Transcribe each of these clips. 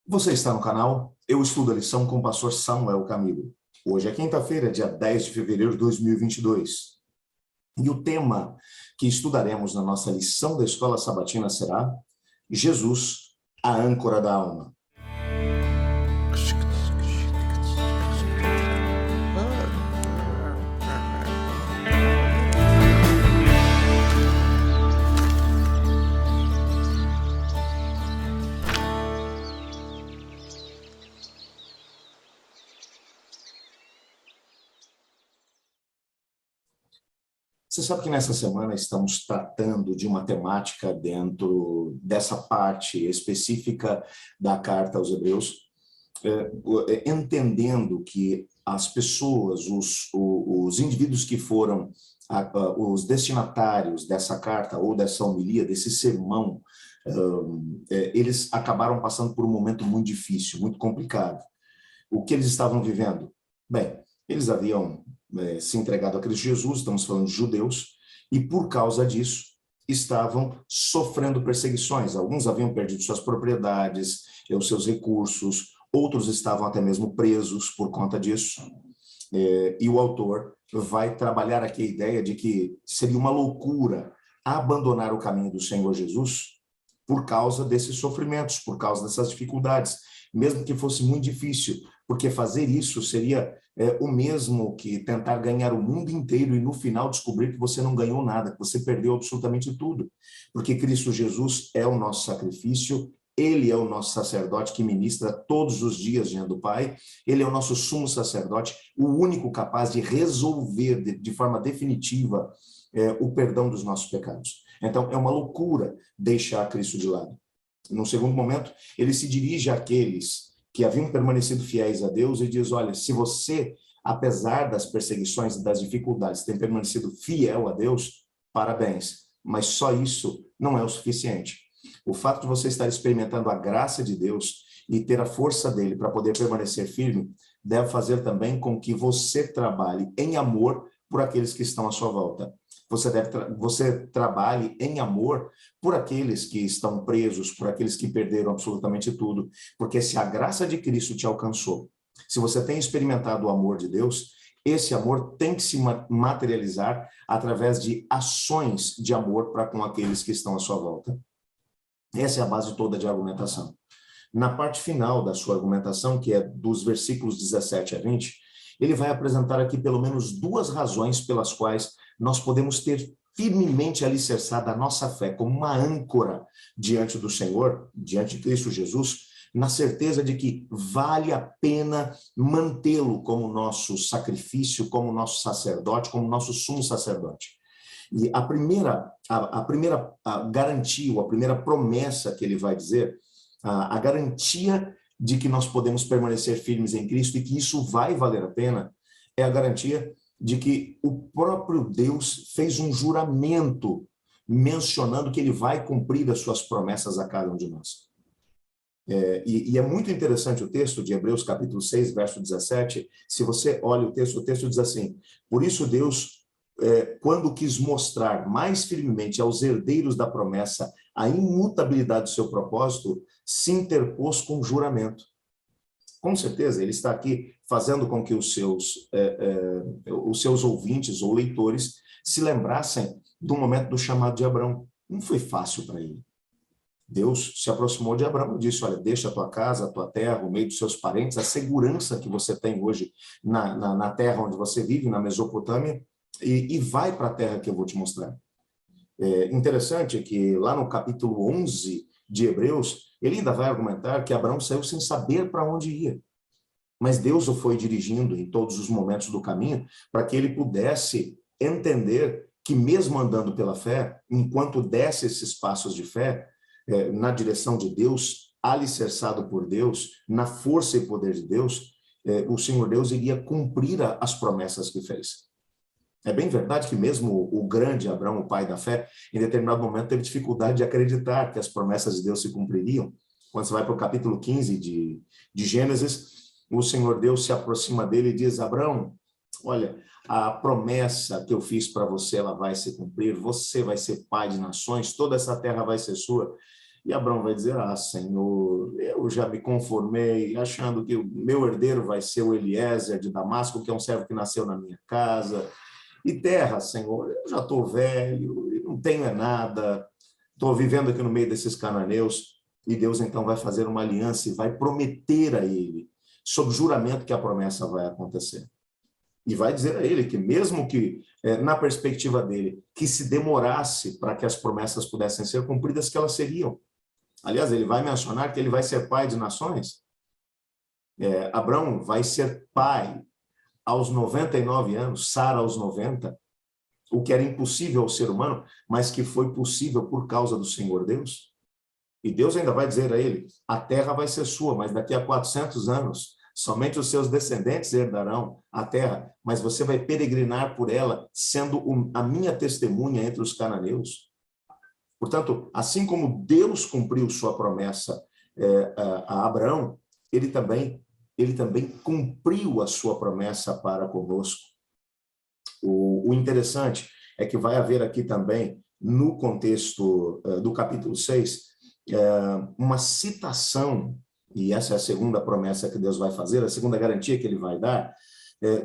Você está no canal Eu Estudo a Lição com o pastor Samuel Camilo. Hoje é quinta-feira, dia 10 de fevereiro de 2022. E o tema que estudaremos na nossa lição da Escola Sabatina será Jesus, a âncora da alma. Você sabe que nessa semana estamos tratando de uma temática dentro dessa parte específica da carta aos Hebreus, entendendo que as pessoas, os indivíduos que foram os destinatários dessa carta ou dessa homilia, desse sermão, eles acabaram passando por um momento muito difícil, muito complicado. O que eles estavam vivendo? Bem, eles haviam se entregado a Cristo Jesus, estamos falando de judeus, e por causa disso estavam sofrendo perseguições. Alguns haviam perdido suas propriedades, os seus recursos, outros estavam até mesmo presos por conta disso. E o autor vai trabalhar aqui a ideia de que seria uma loucura abandonar o caminho do Senhor Jesus por causa desses sofrimentos, por causa dessas dificuldades, mesmo que fosse muito difícil, porque fazer isso seria o mesmo que tentar ganhar o mundo inteiro e no final descobrir que você não ganhou nada, que você perdeu absolutamente tudo, porque Cristo Jesus é o nosso sacrifício, ele é o nosso sacerdote que ministra todos os dias diante do Pai, ele é o nosso sumo sacerdote, o único capaz de resolver de forma definitiva o perdão dos nossos pecados. Então, é uma loucura deixar Cristo de lado. No segundo momento, ele se dirige àqueles que haviam permanecido fiéis a Deus e diz, olha, se você, apesar das perseguições e das dificuldades, tem permanecido fiel a Deus, parabéns, mas só isso não é o suficiente. O fato de você estar experimentando a graça de Deus e ter a força dele para poder permanecer firme, deve fazer também com que você trabalhe em amor por aqueles que estão à sua volta. Você trabalhe em amor por aqueles que estão presos, por aqueles que perderam absolutamente tudo, porque se a graça de Cristo te alcançou, se você tem experimentado o amor de Deus, esse amor tem que se materializar através de ações de amor para com aqueles que estão à sua volta. Essa é a base toda de argumentação. Na parte final da sua argumentação, que é dos versículos 17 a 20, ele vai apresentar aqui pelo menos duas razões pelas quais nós podemos ter firmemente alicerçada a nossa fé como uma âncora diante do Senhor, diante de Cristo Jesus, na certeza de que vale a pena mantê-lo como nosso sacrifício, como nosso sacerdote, como nosso sumo sacerdote. E a primeira garantia, ou a primeira promessa que ele vai dizer, a garantia de que nós podemos permanecer firmes em Cristo e que isso vai valer a pena, é a garantia de que o próprio Deus fez um juramento mencionando que ele vai cumprir as suas promessas a cada um de nós. E é muito interessante o texto de Hebreus capítulo 6, verso 17. Se você olha o texto diz assim, por isso Deus, quando quis mostrar mais firmemente aos herdeiros da promessa a imutabilidade do seu propósito, se interpôs com juramento. Com certeza, ele está aqui fazendo com que os seus ouvintes ou leitores se lembrassem do momento do chamado de Abrão. Não foi fácil para ele. Deus se aproximou de Abrão e disse, olha, deixa a tua casa, a tua terra, o meio dos seus parentes, a segurança que você tem hoje na terra onde você vive, na Mesopotâmia, e vai para a terra que eu vou te mostrar. Interessante que lá no capítulo 11 de Hebreus, ele ainda vai argumentar que Abraão saiu sem saber para onde ia. Mas Deus o foi dirigindo em todos os momentos do caminho para que ele pudesse entender que mesmo andando pela fé, enquanto desse esses passos de fé, na direção de Deus, alicerçado por Deus, na força e poder de Deus, o Senhor Deus iria cumprir as promessas que fez. É bem verdade que mesmo o grande Abraão, o pai da fé, em determinado momento teve dificuldade de acreditar que as promessas de Deus se cumpririam. Quando você vai para o capítulo 15 de Gênesis, o Senhor Deus se aproxima dele e diz, Abraão, olha, a promessa que eu fiz para você, ela vai se cumprir, você vai ser pai de nações, toda essa terra vai ser sua. E Abraão vai dizer, Senhor, eu já me conformei, achando que o meu herdeiro vai ser o Eliezer de Damasco, que é um servo que nasceu na minha casa. E terra, Senhor, eu já estou velho, não tenho nada, estou vivendo aqui no meio desses cananeus. E Deus então vai fazer uma aliança e vai prometer a ele, sob juramento, que a promessa vai acontecer. E vai dizer a ele que mesmo que, na perspectiva dele, que se demorasse para que as promessas pudessem ser cumpridas, que elas seriam. Aliás, ele vai mencionar que ele vai ser pai de nações. Abraão vai ser pai aos 99 anos, Sara aos 90, o que era impossível ao ser humano, mas que foi possível por causa do Senhor Deus. E Deus ainda vai dizer a ele, a terra vai ser sua, mas daqui a 400 anos, somente os seus descendentes herdarão a terra, mas você vai peregrinar por ela, sendo a minha testemunha entre os cananeus. Portanto, assim como Deus cumpriu sua promessa a Abraão, ele também cumpriu a sua promessa para conosco. O interessante é que vai haver aqui também, no contexto do capítulo 6, uma citação, e essa é a segunda promessa que Deus vai fazer, a segunda garantia que ele vai dar,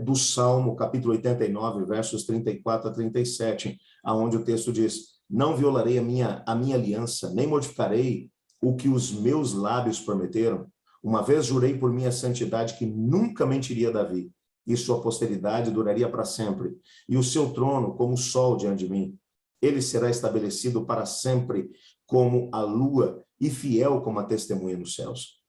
do Salmo, capítulo 89, versos 34 a 37, aonde o texto diz, não violarei a minha aliança, nem modificarei o que os meus lábios prometeram. Uma vez jurei por minha santidade que nunca mentiria a Davi, e sua posteridade duraria para sempre, e o seu trono como o sol diante de mim. Ele será estabelecido para sempre como a lua e fiel como a testemunha nos céus.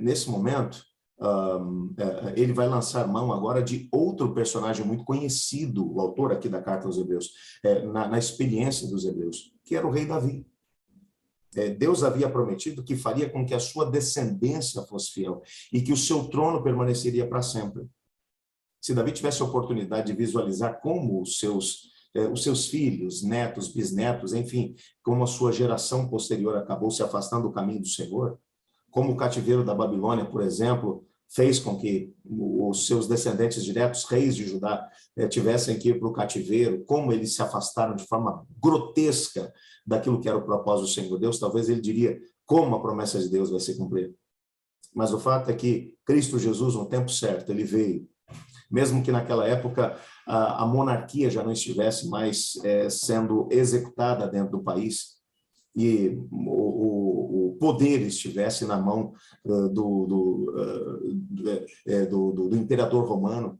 Nesse momento, ele vai lançar mão agora de outro personagem muito conhecido, o autor aqui da carta aos Hebreus, na experiência dos Hebreus, que era o rei Davi. Deus havia prometido que faria com que a sua descendência fosse fiel e que o seu trono permaneceria para sempre. Se Davi tivesse a oportunidade de visualizar como os seus filhos, netos, bisnetos, enfim, como a sua geração posterior acabou se afastando do caminho do Senhor, como o cativeiro da Babilônia, por exemplo, fez com que os seus descendentes diretos, reis de Judá, tivessem que ir para o cativeiro, como eles se afastaram de forma grotesca daquilo que era o propósito do Senhor Deus, talvez ele diria como a promessa de Deus vai se cumprir. Mas o fato é que Cristo Jesus, no tempo certo, ele veio, mesmo que naquela época a monarquia já não estivesse mais sendo executada dentro do país e o poder estivesse na mão do imperador romano,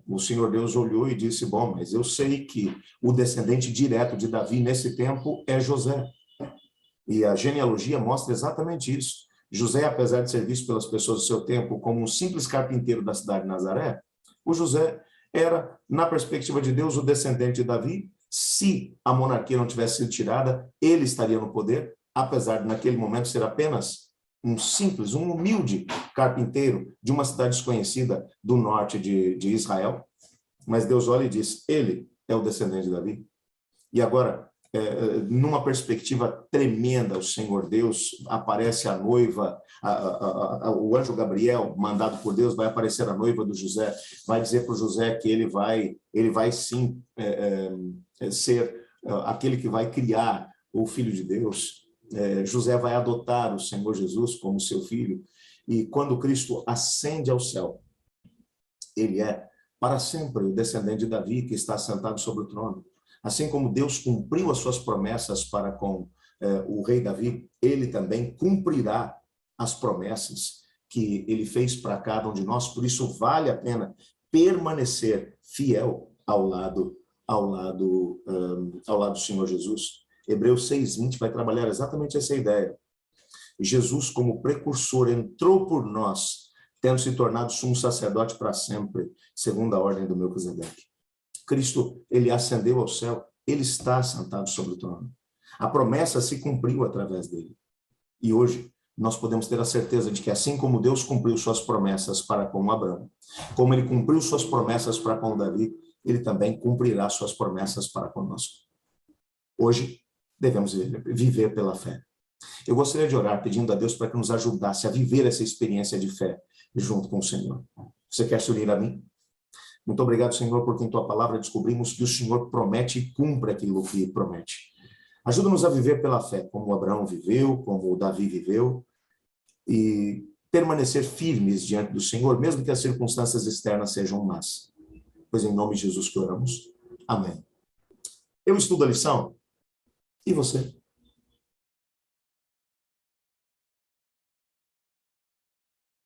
o Senhor Deus olhou e disse, bom, mas eu sei que o descendente direto de Davi nesse tempo é José. E a genealogia mostra exatamente isso. José, apesar de ser visto pelas pessoas do seu tempo como um simples carpinteiro da cidade de Nazaré, o José era, na perspectiva de Deus, o descendente de Davi. Se a monarquia não tivesse sido tirada, ele estaria no poder, apesar de naquele momento ser apenas um simples, um humilde carpinteiro de uma cidade desconhecida do norte de Israel. Mas Deus olha e diz, ele é o descendente de Davi. E agora, numa perspectiva tremenda, o Senhor Deus, aparece a noiva, o anjo Gabriel, mandado por Deus, vai aparecer a noiva do José, vai dizer para o José que ele vai sim ser aquele que vai criar o Filho de Deus. José vai adotar o Senhor Jesus como seu filho, e quando Cristo ascende ao céu, ele é para sempre o descendente de Davi que está sentado sobre o trono. Assim como Deus cumpriu as suas promessas para com o rei Davi, ele também cumprirá as promessas que ele fez para cada um de nós. Por isso vale a pena permanecer fiel ao lado do Senhor Jesus. Hebreus 6:20 vai trabalhar exatamente essa ideia. Jesus, como precursor, entrou por nós, tendo se tornado sumo sacerdote para sempre, segundo a ordem do Melquisedeque. Cristo, ele ascendeu ao céu, ele está sentado sobre o trono. A promessa se cumpriu através dele. E hoje nós podemos ter a certeza de que assim como Deus cumpriu suas promessas para com Abraão, como ele cumpriu suas promessas para com Davi, ele também cumprirá suas promessas para conosco. Hoje devemos viver pela fé. Eu gostaria de orar pedindo a Deus para que nos ajudasse a viver essa experiência de fé junto com o Senhor. Você quer se unir a mim? Muito obrigado, Senhor, porque em Tua palavra descobrimos que o Senhor promete e cumpre aquilo que promete. Ajuda-nos a viver pela fé, como Abraão viveu, como Davi viveu, e permanecer firmes diante do Senhor, mesmo que as circunstâncias externas sejam más. Pois em nome de Jesus que oramos. Amém. Eu estudo a lição, e você?